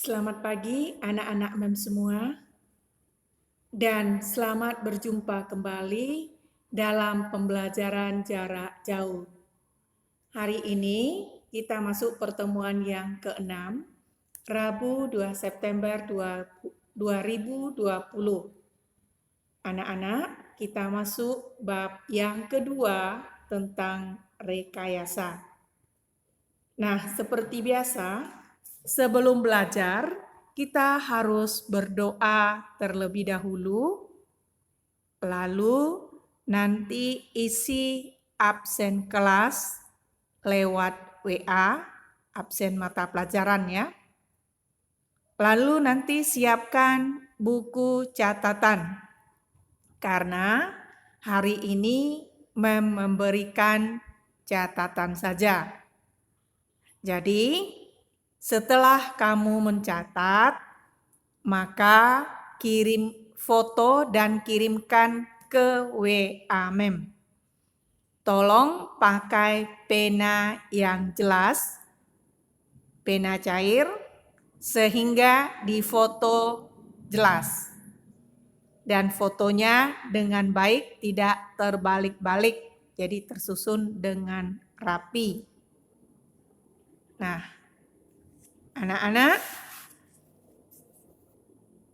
Selamat pagi anak-anak MEM semua dan selamat berjumpa kembali dalam pembelajaran jarak jauh. Hari ini kita masuk pertemuan yang ke-6, Rabu 2 September 2020. Anak-anak, kita masuk bab yang kedua tentang rekayasa. Nah, seperti biasa, sebelum belajar, kita harus berdoa terlebih dahulu, lalu nanti isi absen kelas lewat WA, absen mata pelajaran ya. Lalu nanti siapkan buku catatan, karena hari ini memberikan catatan saja. Jadi, setelah kamu mencatat, maka kirim foto dan kirimkan ke WA MEM. Tolong pakai pena yang jelas, pena cair, sehingga difoto jelas. Dan fotonya dengan baik, tidak terbalik-balik, jadi tersusun dengan rapi. Nah, anak-anak,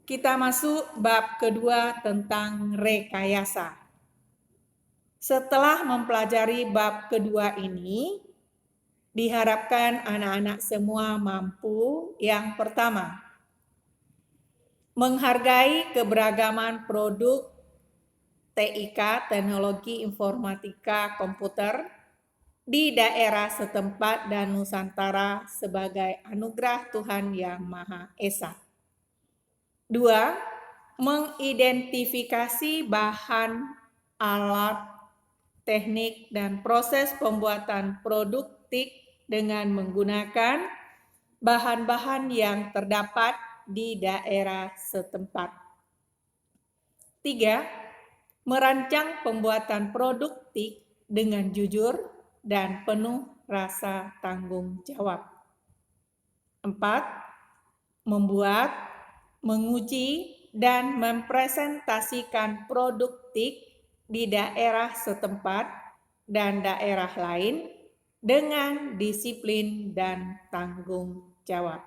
kita masuk bab kedua tentang rekayasa. Setelah mempelajari bab kedua ini, diharapkan anak-anak semua mampu yang pertama, menghargai keberagaman produk TIK, Teknologi Informatika Komputer, di daerah setempat dan Nusantara sebagai anugerah Tuhan Yang Maha Esa. 2. Mengidentifikasi bahan, alat, teknik, dan proses pembuatan produk TIK dengan menggunakan bahan-bahan yang terdapat di daerah setempat. 3. Merancang pembuatan produk TIK dengan jujur dan penuh rasa tanggung jawab. 4. Membuat, menguji, dan mempresentasikan produk TIK di daerah setempat dan daerah lain dengan disiplin dan tanggung jawab.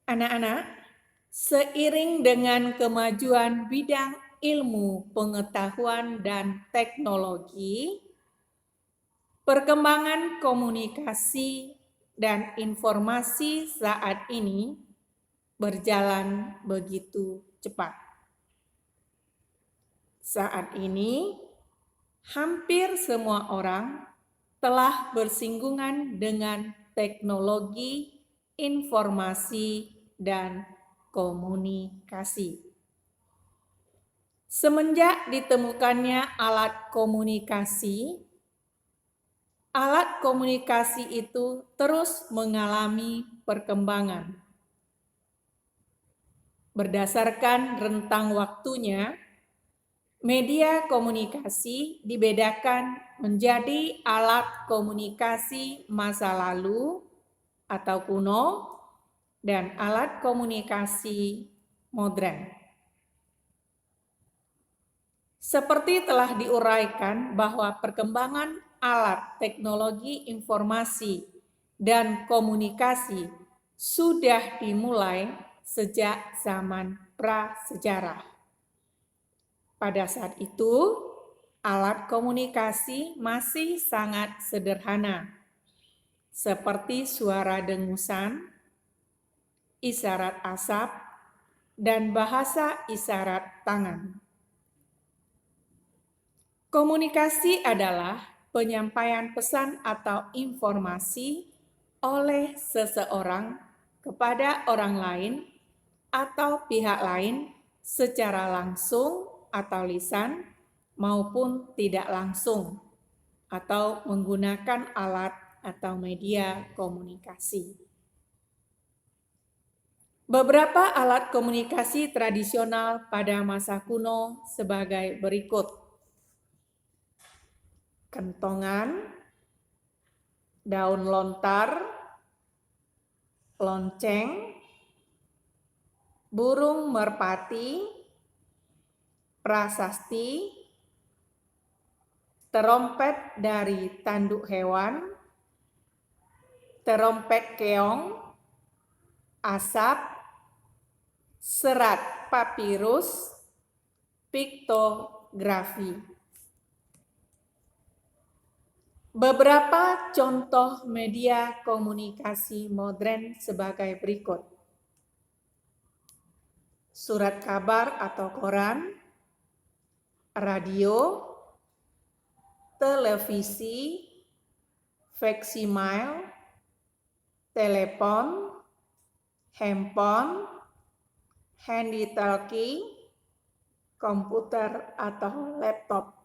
Anak-anak, seiring dengan kemajuan bidang ilmu, pengetahuan, dan teknologi, perkembangan komunikasi dan informasi saat ini berjalan begitu cepat. Saat ini, hampir semua orang telah bersinggungan dengan teknologi informasi dan komunikasi. Semenjak ditemukannya alat komunikasi itu terus mengalami perkembangan. Berdasarkan rentang waktunya, media komunikasi dibedakan menjadi alat komunikasi masa lalu atau kuno dan alat komunikasi modern. Seperti telah diuraikan bahwa perkembangan alat teknologi informasi dan komunikasi sudah dimulai sejak zaman prasejarah. Pada saat itu, alat komunikasi masih sangat sederhana, seperti suara dengusan, isyarat asap, dan bahasa isyarat tangan. Komunikasi adalah penyampaian pesan atau informasi oleh seseorang kepada orang lain atau pihak lain secara langsung atau lisan maupun tidak langsung atau menggunakan alat atau media komunikasi. Beberapa alat komunikasi tradisional pada masa kuno sebagai berikut. Kentongan, daun lontar, lonceng, burung merpati, prasasti, terompet dari tanduk hewan, terompet keong, asap, serat papirus, piktografi. Beberapa contoh media komunikasi modern sebagai berikut. Surat kabar atau koran, radio, televisi, faksimiles, telepon, handphone, handy talkie, komputer atau laptop.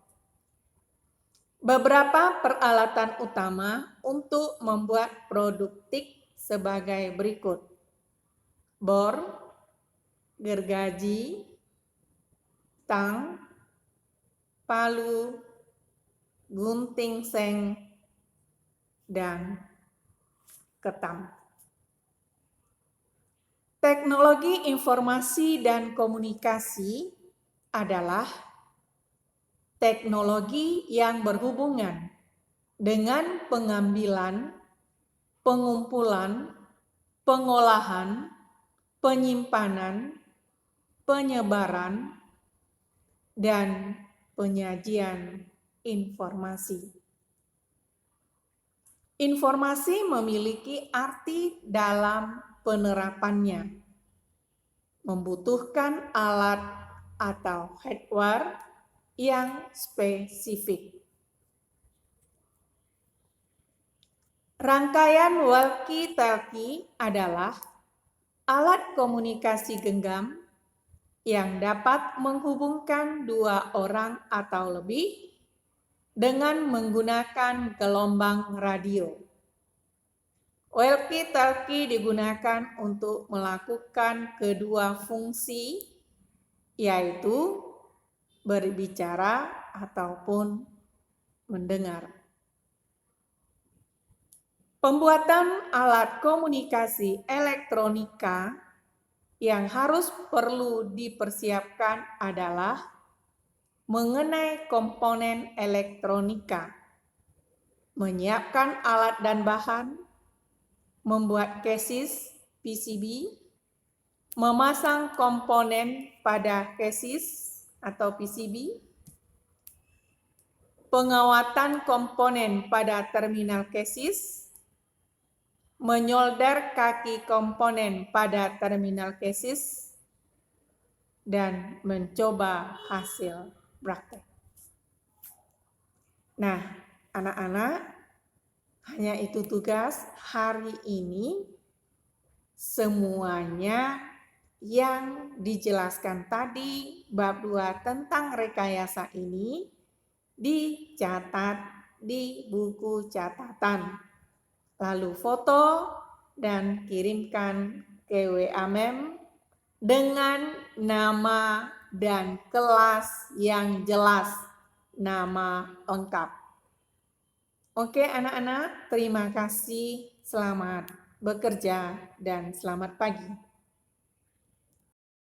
Beberapa peralatan utama untuk membuat produk TIK sebagai berikut. Bor, gergaji, tang, palu, gunting seng, dan ketam. Teknologi informasi dan komunikasi adalah teknologi yang berhubungan dengan pengambilan, pengumpulan, pengolahan, penyimpanan, penyebaran, dan penyajian informasi. Informasi memiliki arti dalam penerapannya, membutuhkan alat atau hardware yang spesifik. Rangkaian walkie-talkie adalah alat komunikasi genggam yang dapat menghubungkan dua orang atau lebih dengan menggunakan gelombang radio. Walkie-talkie digunakan untuk melakukan kedua fungsi, yaitu berbicara ataupun mendengar. Pembuatan alat komunikasi elektronika yang harus perlu dipersiapkan adalah mengenai komponen elektronika, menyiapkan alat dan bahan, membuat chassis PCB, memasang komponen pada chassis atau PCB, pengawatan komponen pada terminal chassis, menyolder kaki komponen pada terminal chassis, dan mencoba hasil praktek. Nah, anak-anak, hanya itu tugas hari ini. Semuanya yang dijelaskan tadi bab 2 tentang rekayasa ini dicatat di buku catatan. Lalu foto dan kirimkan ke WA Mem dengan nama dan kelas yang jelas, nama lengkap. Oke anak-anak, terima kasih, selamat bekerja dan selamat pagi.